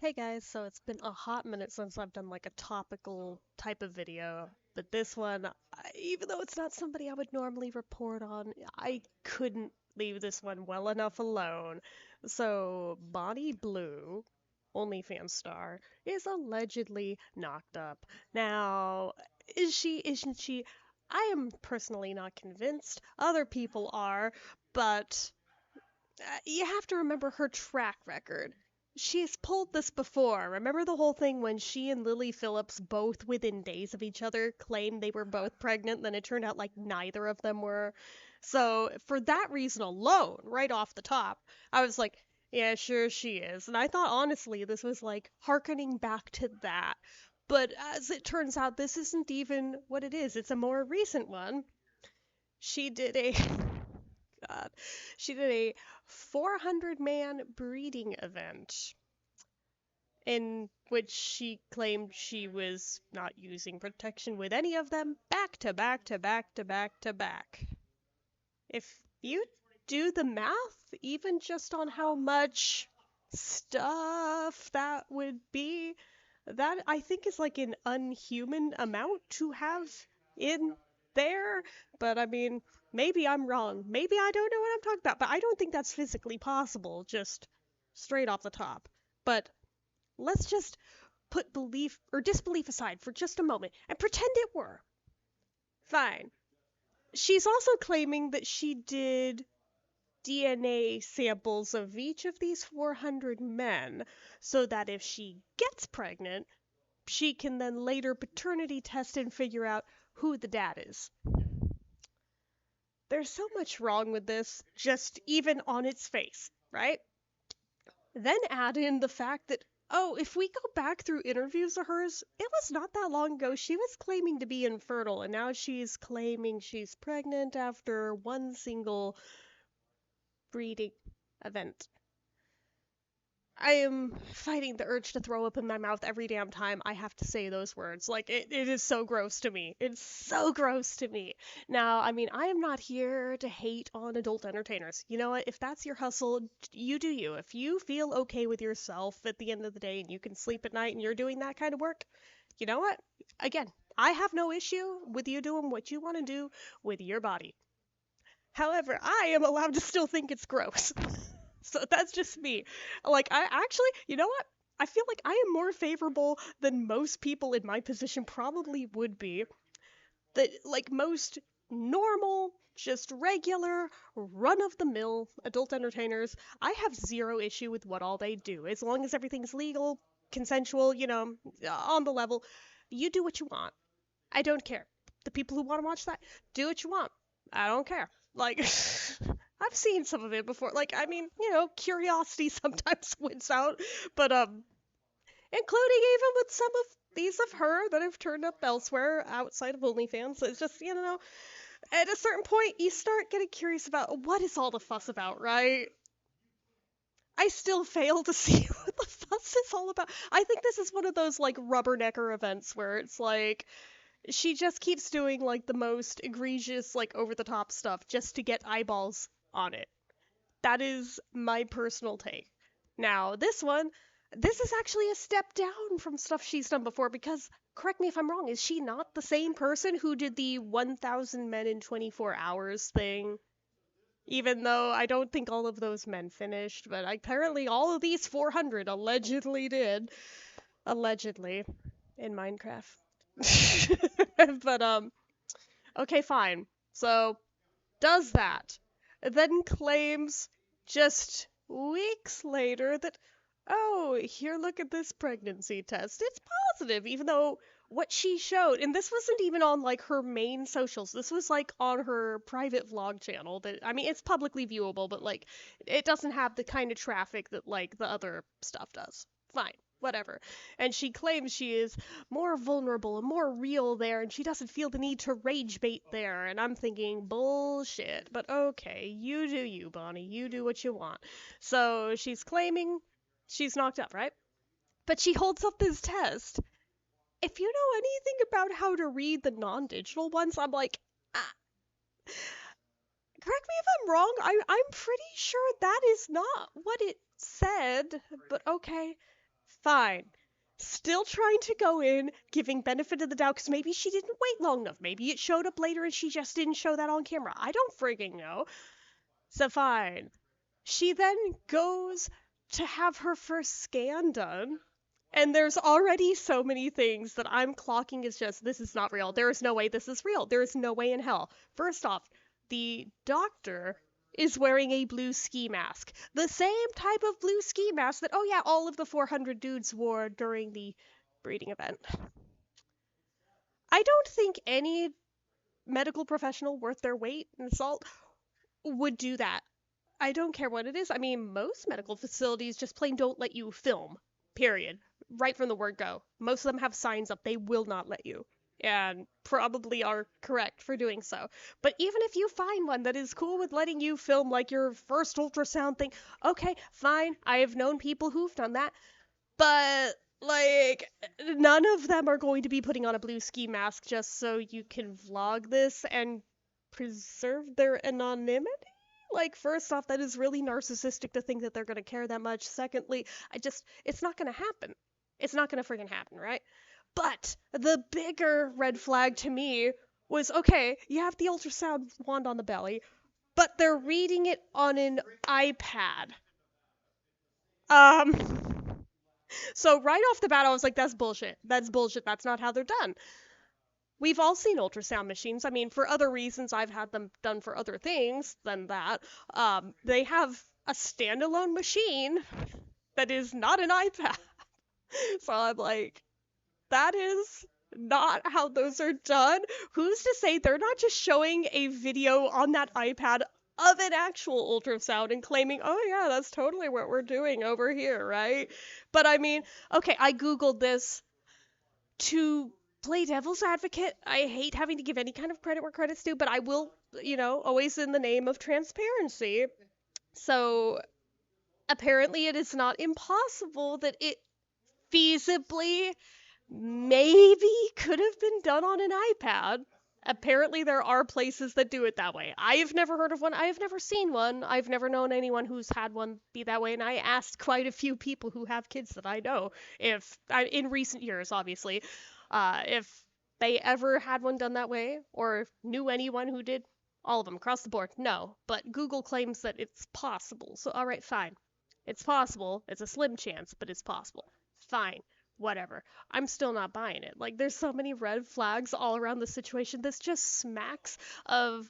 Hey guys, so it's been a hot minute since I've done like a topical type of video, but this one, even though it's not somebody I would normally report on, I couldn't leave this one well enough alone. So, Bonnie Blue, OnlyFans star, is allegedly knocked up. Now, is she, isn't she? I am personally not convinced. Other people are, but you have to remember her track record. She's pulled this before. Remember the whole thing when she and Lily Phillips, both within days of each other, claimed they were both pregnant, then it turned out like neither of them were. So, for that reason alone, right off the top, I was like, yeah, sure she is. And I thought honestly this was like harkening back to that. But as it turns out, this isn't even what it is. It's a more recent one. She did a God. She did a 400-man breeding event in which she claimed she was not using protection with any of them back to back to back to back to back. If you do the math, even just on how much stuff that would be, that I think is like an unhuman amount to have in there. But I mean, maybe I'm wrong. Maybe I don't know what I'm talking about, but I don't think that's physically possible, just straight off the top. But let's just put belief or disbelief aside for just a moment and pretend it were. Fine. She's also claiming that she did DNA samples of each of these 400 men so that if she gets pregnant, she can then later paternity test and figure out who the dad is. There's so much wrong with this, just even on its face, right? Then add in the fact that, oh, if we go back through interviews of hers, it was not that long ago she was claiming to be infertile, and now she's claiming she's pregnant after one single breeding event. I am fighting the urge to throw up in my mouth every damn time I have to say those words. Like, it is so gross to me. It's so gross to me. Now, I mean, I am not here to hate on adult entertainers. You know what? If that's your hustle, you do you. If you feel okay with yourself at the end of the day and you can sleep at night and you're doing that kind of work, you know what? Again, I have no issue with you doing what you want to do with your body. However, I am allowed to still think it's gross. So that's just me. Like, I actually, you know what? I feel like I am more favorable than most people in my position probably would be. That, like, most normal, just regular, run of the mill adult entertainers, I have zero issue with what all they do. As long as everything's legal, consensual, on the level, you do what you want. I don't care. The people who want to watch that, do what you want. I don't care. Like, I've seen some of it before. Like, I mean, curiosity sometimes wins out, but including even with some of these of her that have turned up elsewhere outside of OnlyFans. It's just, at a certain point, you start getting curious about what is all the fuss about, right? I still fail to see what the fuss is all about. I think this is one of those, like, rubbernecker events where it's like, she just keeps doing like the most egregious, like over the top stuff just to get eyeballs on it. That is my personal take. Now, this is actually a step down from stuff she's done before because, correct me if I'm wrong, is she not the same person who did the 1,000 men in 24 hours thing? Even though I don't think all of those men finished, but apparently all of these 400 allegedly did. Allegedly. In Minecraft. But okay, fine. So does that, then claims just weeks later that, oh, here, look at this pregnancy test. It's positive, even though what she showed, and this wasn't even on like her main socials. This was like on her private vlog channel that, I mean, it's publicly viewable, but like it doesn't have the kind of traffic that like the other stuff does. Fine, whatever. And she claims she is more vulnerable and more real there, and she doesn't feel the need to rage bait there. And I'm thinking, bullshit. But okay, you do you, Bonnie. You do what you want. So she's claiming she's knocked up, right? But she holds up this test. If you know anything about how to read the non-digital ones, I'm like, ah, correct me if I'm wrong. I'm pretty sure that is not what it said. But okay, fine. Still trying to go in, giving benefit of the doubt, because maybe she didn't wait long enough. Maybe it showed up later and she just didn't show that on camera. I don't frigging know. So fine. She then goes to have her first scan done. And there's already so many things that I'm clocking as just, this is not real. There is no way this is real. There is no way in hell. First off, the doctor is wearing a blue ski mask. The same type of blue ski mask that, oh yeah, all of the 400 dudes wore during the breeding event. I don't think any medical professional worth their weight in salt would do that. I don't care what it is. I mean, most medical facilities just plain don't let you film, period. Right from the word go. Most of them have signs up they will not let you, and probably are correct for doing so. But even if you find one that is cool with letting you film like your first ultrasound thing, okay, fine. I have known people who've done that, but like none of them are going to be putting on a blue ski mask just so you can vlog this and preserve their anonymity. Like, first off, that is really narcissistic to think that they're going to care that much. Secondly, it's not going to happen. It's not going to freaking happen, right? But the bigger red flag to me was, okay, you have the ultrasound wand on the belly, but they're reading it on an iPad. So right off the bat, I was like, that's bullshit. That's bullshit. That's not how they're done. We've all seen ultrasound machines. I mean, for other reasons, I've had them done for other things than that. They have a standalone machine that is not an iPad. So I'm like, that is not how those are done. Who's to say they're not just showing a video on that iPad of an actual ultrasound and claiming, oh yeah, that's totally what we're doing over here, right? But I mean, okay, I Googled this to play devil's advocate. I hate having to give any kind of credit where credit's due, but I will, always in the name of transparency. So apparently it is not impossible that it feasibly maybe could have been done on an iPad. Apparently there are places that do it that way. I have never heard of one. I have never seen one. I've never known anyone who's had one be that way, and I asked quite a few people who have kids that I know if, in recent years, obviously, if they ever had one done that way or knew anyone who did. All of them across the board. No, but Google claims that it's possible. So all right, fine. It's possible. It's a slim chance, but it's possible. Fine. Whatever. I'm still not buying it. Like, there's so many red flags all around the situation. This just smacks of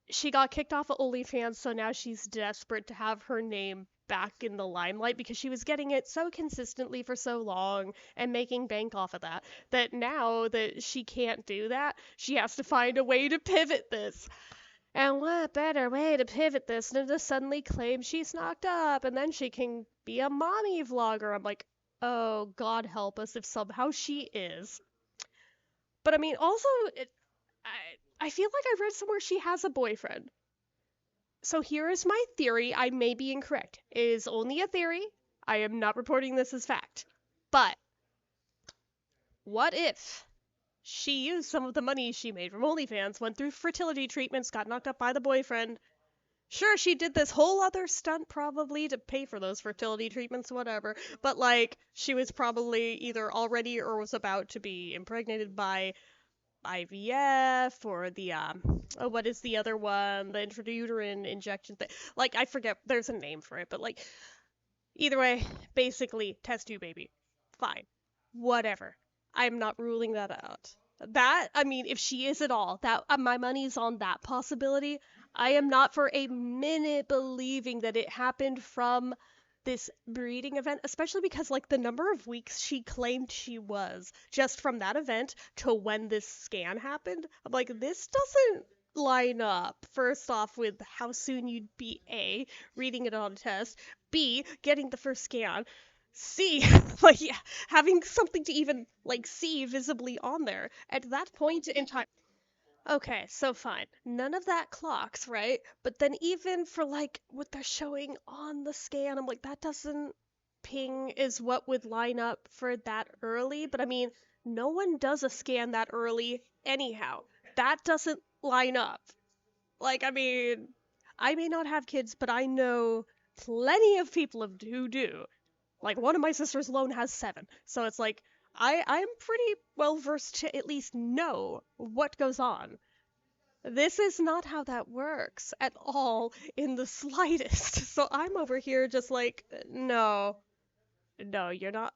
she got kicked off of OnlyFans, so now she's desperate to have her name back in the limelight because she was getting it so consistently for so long and making bank off of that, that now that she can't do that, she has to find a way to pivot this. And what better way to pivot this than to suddenly claim she's knocked up and then she can be a mommy vlogger? I'm like, oh, God help us if somehow she is. But I mean, also, I feel like I read somewhere she has a boyfriend. So here is my theory. I may be incorrect. It is only a theory. I am not reporting this as fact. But what if she used some of the money she made from OnlyFans, went through fertility treatments, got knocked up by the boyfriend? Sure, she did this whole other stunt probably to pay for those fertility treatments, whatever. But like, she was probably either already or was about to be impregnated by IVF or the what is the other one? The intrauterine injection thing. Like, I forget. There's a name for it, but like, either way, basically, test tube baby. Fine, whatever. I'm not ruling that out. That, I mean, if she is at all, that my money's on that possibility. I am not for a minute believing that it happened from this breeding event, especially because like the number of weeks she claimed she was just from that event to when this scan happened. I'm like, this doesn't line up. First off, with how soon you'd be A, reading it on a test, B, getting the first scan, C, like, yeah, having something to even like see visibly on there at that point in time. Okay, so fine. None of that clocks, right? But then even for like what they're showing on the scan, I'm like, that doesn't ping is what would line up for that early. But I mean, no one does a scan that early anyhow. That doesn't line up. Like, I mean, I may not have kids, but I know plenty of people who do. Like one of my sisters alone has 7. So it's like I'm pretty well versed to at least know what goes on. This is not how that works at all in the slightest. So I'm over here just like, no, no, you're not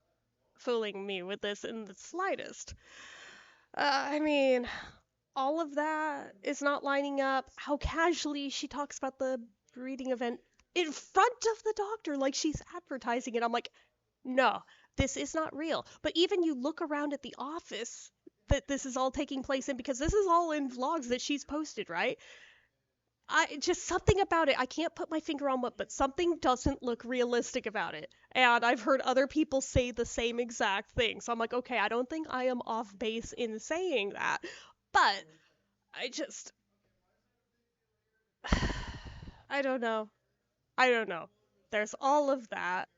fooling me with this in the slightest. I mean, all of that is not lining up. How casually she talks about the breeding event in front of the doctor, like she's advertising it. I'm like, no, this is not real. But even you look around at the office that this is all taking place in, because this is all in vlogs that she's posted, right? I just something about it. I can't put my finger on what, but something doesn't look realistic about it. And I've heard other people say the same exact thing. So I'm like, okay, I don't think I am off base in saying that. But I just I don't know. I don't know. There's all of that.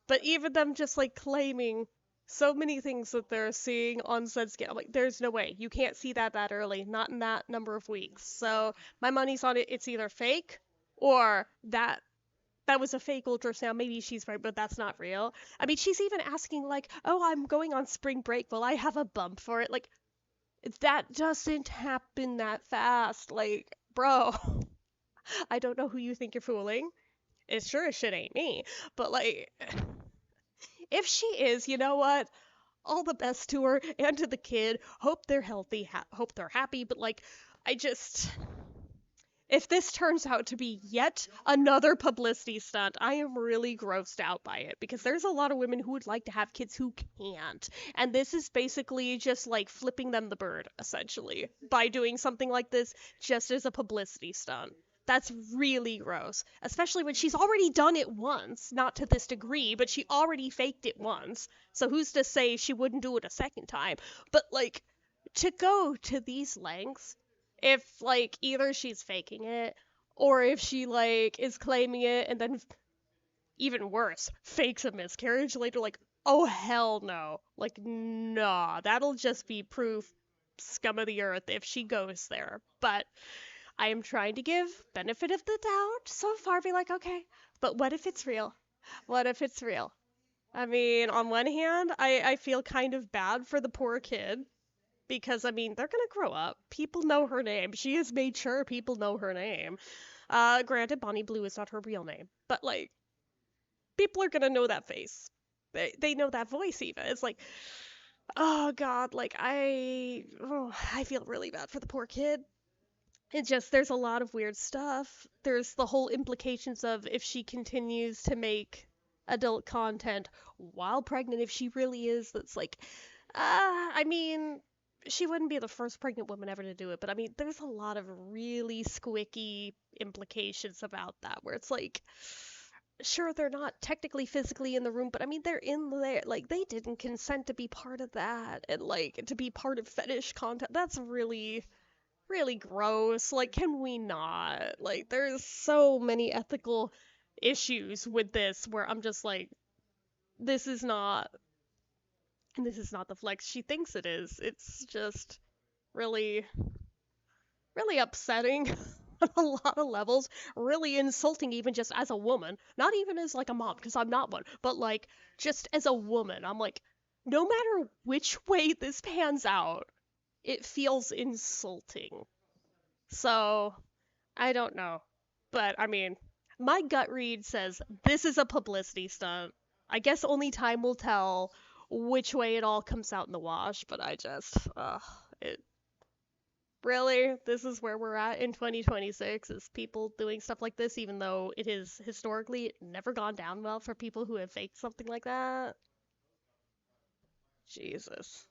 But even them just like claiming so many things that they're seeing on said scan, I'm like, there's no way. You can't see that early, not in that number of weeks. So my money's on it. It's either fake or that was a fake ultrasound. Maybe she's right, but that's not real. I mean, she's even asking like, "Oh, I'm going on spring break. Will I have a bump for it?" Like that doesn't happen that fast. Like, bro, I don't know who you think you're fooling. It sure as shit ain't me. But like, if she is, you know what? All the best to her and to the kid. Hope they're healthy. Hope they're happy. But like, I just if this turns out to be yet another publicity stunt, I am really grossed out by it because there's a lot of women who would like to have kids who can't. And this is basically just like flipping them the bird, essentially, by doing something like this just as a publicity stunt. That's really gross, especially when she's already done it once, not to this degree, but she already faked it once. So who's to say she wouldn't do it a second time? But like, to go to these lengths, if like either she's faking it or if she like is claiming it and then even worse fakes a miscarriage later, like, oh hell no, like, nah, that'll just be proof scum of the earth if she goes there. But I am trying to give benefit of the doubt so far, be like, okay, but what if it's real? What if it's real? I mean, on one hand, I feel kind of bad for the poor kid because I mean they're gonna grow up. People know her name. She has made sure people know her name. Granted, Bonnie Blue is not her real name, but like people are gonna know that face. They know that voice even. It's like, oh god, like I feel really bad for the poor kid. It just there's a lot of weird stuff. There's the whole implications of if she continues to make adult content while pregnant, if she really is, that's like, I mean, she wouldn't be the first pregnant woman ever to do it, but I mean, there's a lot of really squicky implications about that where it's like, sure, they're not technically physically in the room, but I mean, they're in there. Like, they didn't consent to be part of that and like to be part of fetish content. That's really really gross. Like, can we not? Like, there's so many ethical issues with this where I'm just like, this is not this is not the flex she thinks it is. It's just really really upsetting on a lot of levels, really insulting even just as a woman, not even as like a mom because I'm not one, but like just as a woman. I'm like, no matter which way this pans out, it feels insulting. So, I don't know. But I mean, my gut read says this is a publicity stunt. I guess only time will tell which way it all comes out in the wash, but I just it really this is where we're at in 2026 is people doing stuff like this even though it has historically never gone down well for people who have faked something like that. Jesus.